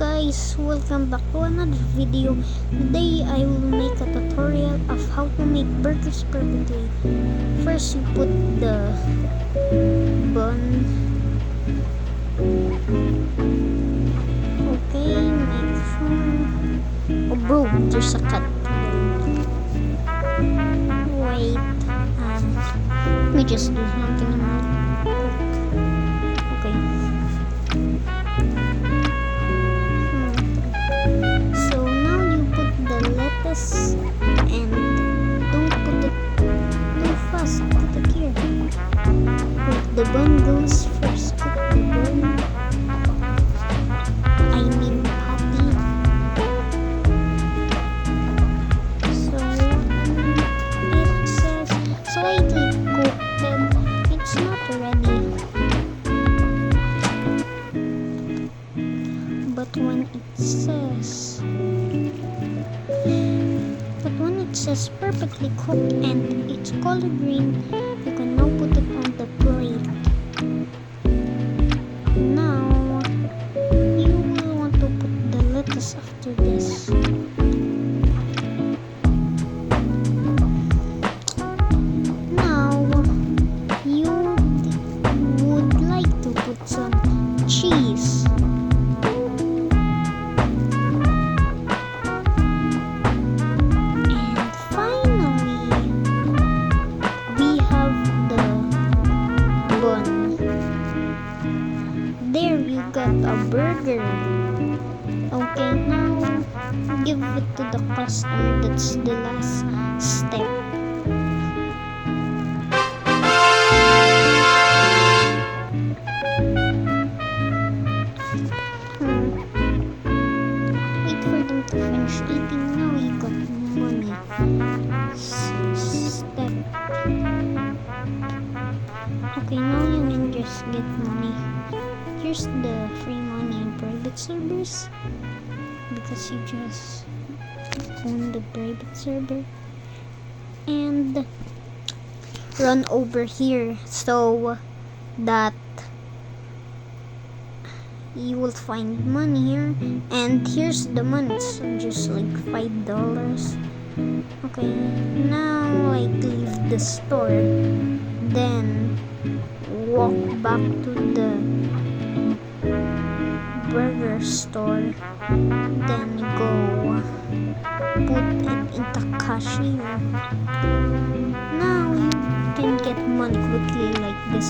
guys, welcome back to another video. Today I will make a tutorial of how to make burgers perfectly. First you put the bun. Okay, make sure. Oh bro, there's a cut. Wait, let me just do something quick. Okay. So now you put the lettuce and don't put it too fast. Put it here. Put the bun goes first. Cook the bun. I mean patty. So it says slightly cooked and it's not ready. But when it says perfectly cooked and it's color green, you can now put it on the plate. Now you will want to put the lettuce after this. Now you would like to put some cheese. There you got a burger. Okay, now give it to the customer. That's the last step. Wait for them to finish eating. Now you got money. Step. Okay, now you can just get money. Here's the free money in private servers because you just own the private server, and run over here so that you will find money here. And here's the money. It's just like $5. Okay, now like leave the store, then walk back to the burger store, then go put it in the cashier. Now you can get money quickly like this.